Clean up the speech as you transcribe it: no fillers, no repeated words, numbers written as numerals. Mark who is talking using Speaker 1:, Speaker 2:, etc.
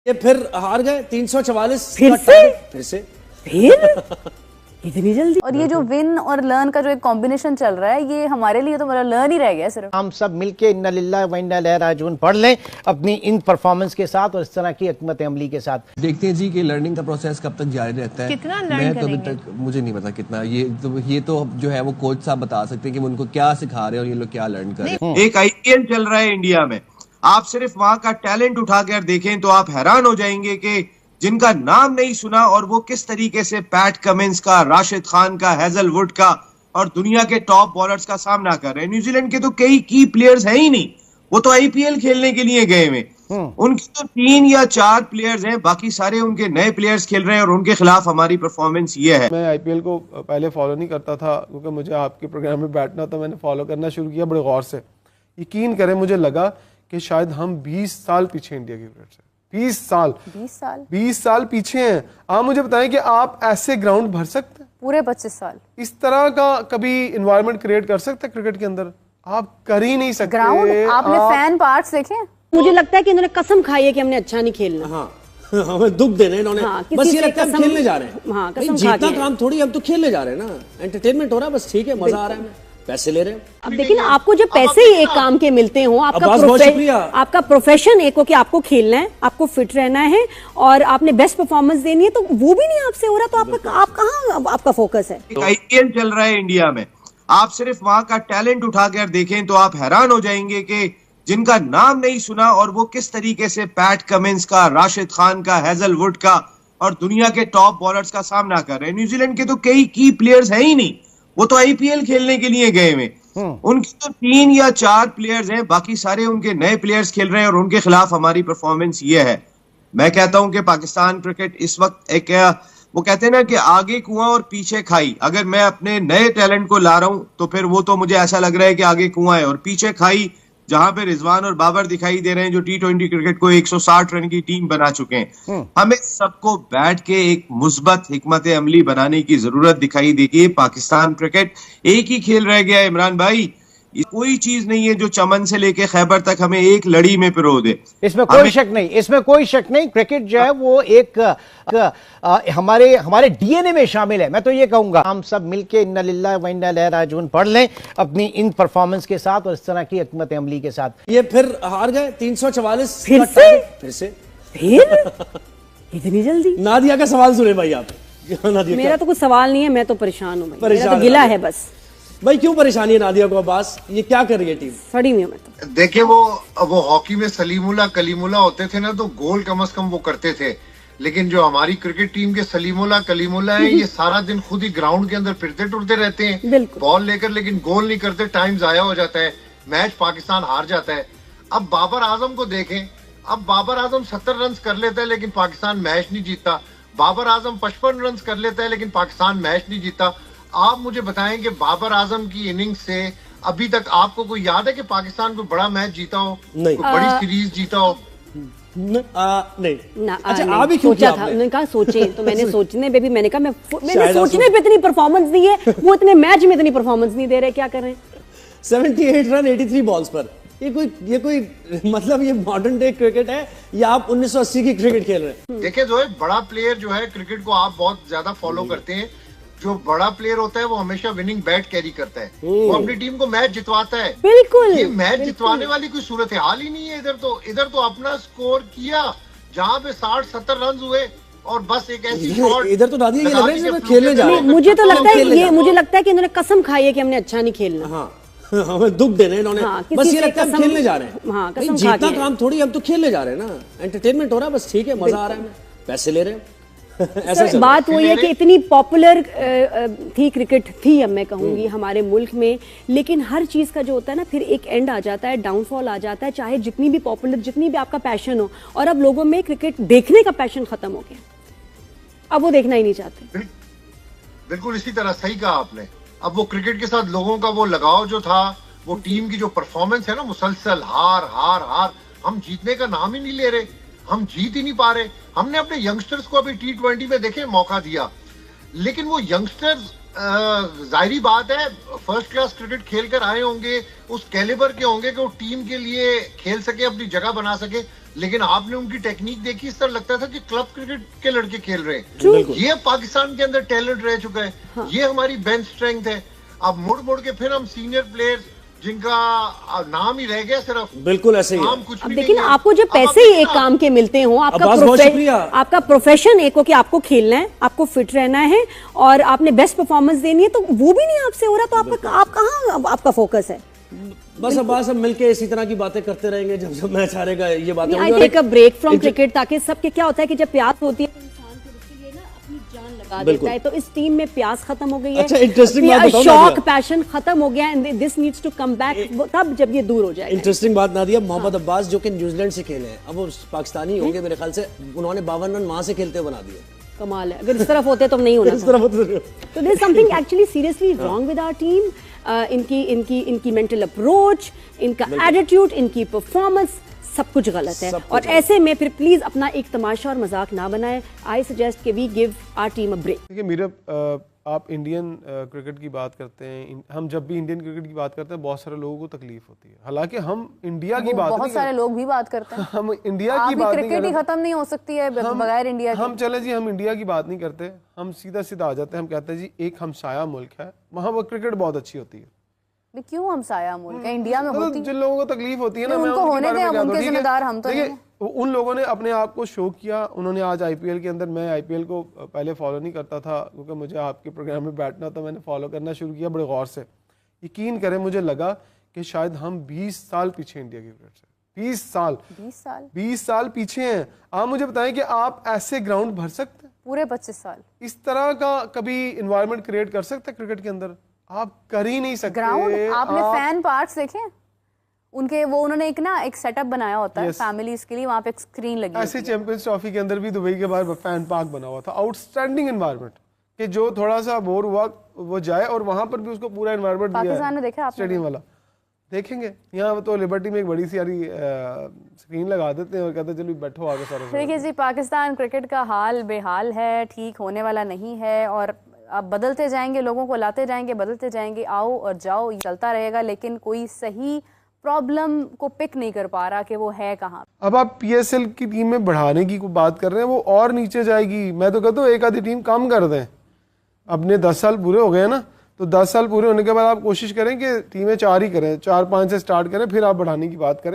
Speaker 1: ये फिर हार गए 344
Speaker 2: फिर
Speaker 1: से
Speaker 2: इतनी जल्दी। और ये जो विन और लर्न का जो एक कॉम्बिनेशन चल रहा है, ये हमारे लिए तो मतलब लर्न ही रह गया सिर्फ।
Speaker 3: हम सब मिलके इन्ना लिल्लाहि व इन्ना इलैहि राजिऊन पढ़ लें अपनी इन परफॉर्मेंस के साथ और इस तरह की हिकमत अमली के साथ।
Speaker 4: देखते हैं जी कि लर्निंग का प्रोसेस कब तक जारी रहता है।
Speaker 5: कितना लर्न
Speaker 4: मैं तो अभी
Speaker 5: करेंगे?
Speaker 4: तक मुझे नहीं पता कितना। ये तो जो है वो कोच साहब बता सकते हैं कि वो उनको क्या सिखा रहे हैं और ये लोग क्या लर्न कर रहे हैं।
Speaker 6: एक आईपीएल चल रहा है इंडिया में, आप सिर्फ वहां का टैलेंट उठाकर देखें तो आप हैरान हो जाएंगे कि जिनका नाम नहीं सुना और वो किस तरीके से पैट कमिंस का, राशिद खान का, हेजलवुड का और दुनिया के टॉप बॉलर्स का सामना कर रहे हैं। न्यूजीलैंड के तो कई की प्लेयर्स हैं ही नहीं, वो तो आईपीएल खेलने के लिए गए हुए। उनके तो 3 या 4 प्लेयर्स हैं, बाकी सारे उनके नए प्लेयर्स खेल रहे हैं और उनके खिलाफ हमारी परफॉर्मेंस ये है।
Speaker 7: मैं आईपीएल को पहले फॉलो नहीं करता था क्योंकि मुझे आपके प्रोग्राम में बैठना था। मैंने फॉलो करना शुरू किया बड़े गौर से। यकीन करें, मुझे लगा कि शायद हम 20 साल पीछे इंडिया की क्रिकेट से 20 साल पीछे हैं। आप मुझे बताएं कि आप ऐसे ग्राउंड भर सकते हैं
Speaker 2: पूरे 25 साल
Speaker 7: इस तरह का कभी इन्वायरमेंट क्रिएट कर सकते हैं क्रिकेट के अंदर? आप कर ही नहीं सकते।
Speaker 2: ग्राउंड आपने फैन पार्ट्स देखे?
Speaker 5: मुझे लगता है कि इन्होंने कसम खाई है कि हमने अच्छा नहीं खेलना।
Speaker 1: हाँ हमें दुख देने इन्होंने। बस ये लगता है हम खेलने जा रहे हैं।
Speaker 5: हाँ,
Speaker 1: जीतना काम थोड़ी, हम तो खेलने जा रहे हैं ना। एंटरटेनमेंट हो रहा है, बस ठीक है, मजा आ रहा है, पैसे ले रहे हैं।
Speaker 5: अब देखिए ना, आपको जब पैसे ही एक काम के मिलते हो, आपका प्रोफेशन एक हो कि आपको खेलना है, आपको फिट रहना है और आपने बेस्ट परफॉर्मेंस देनी है, तो वो भी नहीं आपसे हो रहा, तो आप कहाँ आपका फोकस है?
Speaker 6: आईपीएल चल रहा है इंडिया में, आप सिर्फ वहां का टैलेंट उठाकर देखें तो आप हैरान हो जाएंगे कि जिनका नाम नहीं सुना और वो किस तरीके से पैट कमिंस का, राशिद खान का, हेजलवुड का और दुनिया के टॉप बॉलर्स का सामना कर रहे हैं। न्यूजीलैंड के तो कई की प्लेयर्स हैं ही नहीं, वो तो आईपीएल खेलने के लिए गए हुए। उनके तो 3 या 4 प्लेयर्स हैं, बाकी सारे उनके नए प्लेयर्स खेल रहे हैं और उनके खिलाफ हमारी परफॉर्मेंस ये है। मैं कहता हूं कि पाकिस्तान क्रिकेट इस वक्त एक, वो कहते हैं ना कि आगे कुआं और पीछे खाई। अगर मैं अपने नए टैलेंट को ला रहा हूं तो फिर वो तो मुझे ऐसा लग रहा है कि आगे कुआं है और पीछे खाई, जहां पे रिजवान और बाबर दिखाई दे रहे हैं जो T20 क्रिकेट को 160 रन की टीम बना चुके हैं। हमें सबको बैठ के एक मुस्बत हिकमत अमली बनाने की जरूरत दिखाई देगी। पाकिस्तान क्रिकेट एक ही खेल रह गया है इमरान भाई, कोई चीज नहीं है जो चमन से लेके खैबर तक हमें एक लड़ी में पिरो दे।
Speaker 3: इसमें कोई शक नहीं, इसमें कोई शक नहीं। क्रिकेट जो है वो एक हमारे डीएनए में शामिल है। मैं तो ये कहूंगा हम सब मिलके इन्ना लिल्लाहि व इन्ना इलैहि राजिऊन पढ़ लें अपनी इन परफॉर्मेंस के साथ और इस तरह की हिकमत अमली के साथ।
Speaker 1: ये फिर हार गए 344
Speaker 5: फिर से इतनी जल्दी।
Speaker 1: नादिया का सवाल सुने भाई आप। नादिया,
Speaker 5: मेरा तो कुछ सवाल नहीं है, मैं तो परेशान हूँ, मेरा तो गिला है बस।
Speaker 1: भाई क्यों परेशानी है नादिया को? अब्बास, ये क्या कर रही है टीम?
Speaker 5: सड़ी हुई मैं तो।
Speaker 8: देखिए वो हॉकी में सलीमुल्ला कलीमुल्ला होते थे ना, तो गोल कम से कम वो करते थे। लेकिन जो हमारी क्रिकेट टीम के सलीमुल्ला कलीमुल्ला है, ये सारा दिन खुद ही ग्राउंड के अंदर फिरते टुरते रहते हैं बॉल लेकर, लेकिन गोल नहीं करते। टाइम जाया हो जाता है, मैच पाकिस्तान हार जाता है। अब बाबर आजम को देखें, अब बाबर आजम 70 रन कर लेता है लेकिन पाकिस्तान मैच नहीं जीतता। बाबर आजम 55 रन कर लेता है लेकिन पाकिस्तान मैच नहीं जीतता। आप मुझे बताएं कि बाबर आजम की इनिंग्स से अभी तक आपको कोई याद है कि पाकिस्तान कोई बड़ा मैच जीता हो?
Speaker 1: नहीं।
Speaker 8: कोई बड़ी सीरीज जीता हो?
Speaker 1: नहीं।
Speaker 5: अच्छा, आप भी सोचा था? उन्होंने कहा सोचे, तो मैंने सोचने पे भी मैंने कहा मैंने सोचने पे इतनी परफॉर्मेंस दी है, वो इतने मैच में इतनी परफॉर्मेंस नहीं दे रहे, क्या कर रहे हैं?
Speaker 1: 78 रन 83 बॉल्स पर। ये कोई मतलब ये मॉडर्न डे क्रिकेट है या आप 1980 की क्रिकेट खेल रहे हैं?
Speaker 8: देखिए जो है बड़ा प्लेयर जो है क्रिकेट को आप बहुत ज्यादा फॉलो करते हैं, जो बड़ा प्लेयर होता है वो हमेशा विनिंग बैट कैरी करता है, वो अपनी टीम को मैच जितवाता है।
Speaker 5: बिल्कुल,
Speaker 8: ये मैच जितवाने वाली कोई सूरत हाल ही नहीं है। इधर तो अपना स्कोर किया जहां पे 60-70 रन हुए और बस एक ऐसी शॉट।
Speaker 1: इधर तो दादी ये लग रहा है खेलने जा रहे हैं।
Speaker 5: मुझे तो लगता है कि इन्होंने कसम खाई है कि हमने अच्छा नहीं खेलना।
Speaker 1: हाँ हमें दुख देने इन्होंने। बस ये लगता है हम खेलने जा रहे हैं।
Speaker 5: हाँ,
Speaker 1: जीतना काम थोड़ी, हम तो खेलने जा रहे हैं ना। एंटरटेनमेंट हो रहा है, बस ठीक है, मजा आ रहा है, पैसे ले रहे हैं।
Speaker 5: सर, बात वही है कि इतनी पॉपुलर थी क्रिकेट थी, अब मैं कहूंगी हमारे मुल्क में, लेकिन हर चीज का जो होता है ना, फिर एक एंड आ जाता है, डाउनफॉल आ जाता है, चाहे जितनी भी पॉपुलर, जितनी भी आपका पैशन हो। और अब लोगों में क्रिकेट देखने का पैशन खत्म हो गया, अब वो देखना ही नहीं चाहते।
Speaker 8: बिल्कुल इसी तरह सही कहा आपने। अब वो क्रिकेट के साथ लोगों का वो लगाव जो था, वो टीम की जो परफॉर्मेंस है ना, मुसलसल हार हार हार, हम जीतने का नाम ही नहीं ले रहे, हम जीत ही नहीं पा रहे। हमने अपने यंगस्टर्स को अभी T20 में देखे मौका दिया, लेकिन वो यंगस्टर्स जाहिर बात है फर्स्ट क्लास क्रिकेट खेल कर आए होंगे, उस कैलिबर के होंगे कि वो टीम के लिए खेल सके, अपनी जगह बना सके। लेकिन आपने उनकी टेक्निक देखी, इस तरह लगता था कि क्लब क्रिकेट के लड़के खेल रहे हैं। ये पाकिस्तान के अंदर टैलेंट रह चुका है। हाँ। ये हमारी बेंच स्ट्रेंथ है। अब मुड़ मुड़ के फिर हम सीनियर प्लेयर्स जिनका नाम ही रह गया सिर्फ,
Speaker 1: बिल्कुल ऐसे ही।
Speaker 8: कुछ
Speaker 5: अब लेकिन आपको जब पैसे ही एक काम के मिलते हो, आपका प्रोफेशन एक हो कि आपको खेलना है, आपको फिट रहना है और आपने बेस्ट परफॉर्मेंस देनी है, तो वो भी नहीं आपसे हो रहा, तो आप कहाँ आपका फोकस है?
Speaker 1: बस अब मिलके इसी तरह की बातें करते रहेंगे जब जब मैच हारेगा ये बातें।
Speaker 5: I take a break from cricket, ताकि सबके क्या होता है कि जब प्यास होती है तो इंसान फिर उसके लिए ना अपनी जान लगा देता है। तो इस टीम में प्यास खत्म हो गई है।
Speaker 1: अच्छा, इंटरेस्टिंग बात बताओ,
Speaker 5: शौक पैशन खत्म हो गया and this needs to come back, तब जब ये दूर हो जाएगा।
Speaker 1: इंटरेस्टिंग बात नादिया, मोहम्मद अब्बास जो कि न्यूजीलैंड से खेले हैं, अब वो पाकिस्तानी होंगे मेरे ख्याल से, उन्होंने 52 रन वहां से खेलते बना दिए।
Speaker 5: कमाल है, अगर इस तरफ होते तो नहीं होना
Speaker 1: इस तरफ होते
Speaker 5: तो there is something actually seriously wrong with our team. इनकी मेंटल अप्रोच, इनका एटीट्यूड, इनकी परफॉर्मेंस, सब कुछ गलत है। और ऐसे में फिर प्लीज अपना एक तमाशा और मजाक ना बनाएं। आई सजेस्ट कि we give our team a break.
Speaker 7: देखिए मीरा, आप इंडियन क्रिकेट की बात करते हैं, हम जब भी इंडियन क्रिकेट की बात करते हैं बहुत सारे लोगों को तकलीफ होती है। हालांकि हम इंडिया की बात,
Speaker 2: बहुत सारे लोग भी बात करते हैं,
Speaker 7: हम इंडिया की बात नहीं,
Speaker 2: क्रिकेट ही खत्म नहीं हो सकती है बगैर इंडिया के।
Speaker 7: हम चले जी, हम इंडिया की बात नहीं करते, हम सीधा सीधा आ जाते हैं। हम कहते हैं जी एक हमसाया मुल्क है, वहाँ वो क्रिकेट बहुत अच्छी होती है।
Speaker 2: क्यों हमसाया मुल्क है? इंडिया में होती है।
Speaker 7: जिन लोगों को तकलीफ होती है ना,
Speaker 2: उनको होने दें, अब उनके जिम्मेदार हम तो नहीं।
Speaker 7: उन लोगों ने अपने आप को शो किया। उन्होंने आज आईपीएल के अंदर, मैं आईपीएल को पहले फॉलो नहीं करता था क्योंकि मुझे आपके प्रोग्राम में बैठना था, मैंने फॉलो करना शुरू किया बड़े गौर से। यकीन करें, मुझे लगा कि शायद हम 20 साल पीछे इंडिया की क्रिकेट से। 20 साल पीछे हैं। आप मुझे बताएं कि आप ऐसे ग्राउंड भर सकते हैं
Speaker 2: पूरे 25 साल?
Speaker 7: इस तरह का कभी इन्वायरमेंट क्रिएट कर सकते हैं क्रिकेट के अंदर? आप कर ही नहीं सकते।
Speaker 2: ग्राउंड, आपने फैन पार्क्स देखे उनके? वो उन्होंने एक सेटअप बनाया होता है फैमिलीज के लिए, वहां पे एक स्क्रीन लगी
Speaker 7: ऐसे चैंपियंस ट्रॉफी के अंदर भी दुबई के बाहर फैन पार्क बना हुआ था। आउटस्टैंडिंग एनवायरनमेंट कि जो थोड़ा सा बोर हुआ वो जाए, और वहां पर भी उसको पूरा एनवायरनमेंट दिया है।
Speaker 2: पाकिस्तान में देखा आपने?
Speaker 7: स्टेडियम वाला देखेंगे। यहाँ तो लिबर्टी में एक बड़ी सी स्क्रीन लगा देते हैं और कहते हैं चलो बैठो आगे सारा।
Speaker 2: देखिए जी, पाकिस्तान क्रिकेट का हाल बेहाल है, ठीक होने वाला नहीं है, और अब बदलते जाएंगे, लोगों को लाते जाएंगे, बदलते जाएंगे, आओ और जाओ, चलता रहेगा, लेकिन कोई सही प्रॉब्लम को पिक नहीं कर पा रहा कि वो है कहाँ।
Speaker 7: अब आप पीएसएल की टीम में बढ़ाने की बात कर रहे हैं, वो और नीचे जाएगी। मैं तो कहता हूँ एक आधी टीम कम कर दें। अपने 10 साल पूरे हो गए ना, तो 10 साल पूरे होने के बाद आप कोशिश करें कि टीमें 4 ही करें, 4-5 से स्टार्ट करें, फिर आप बढ़ाने की बात करें।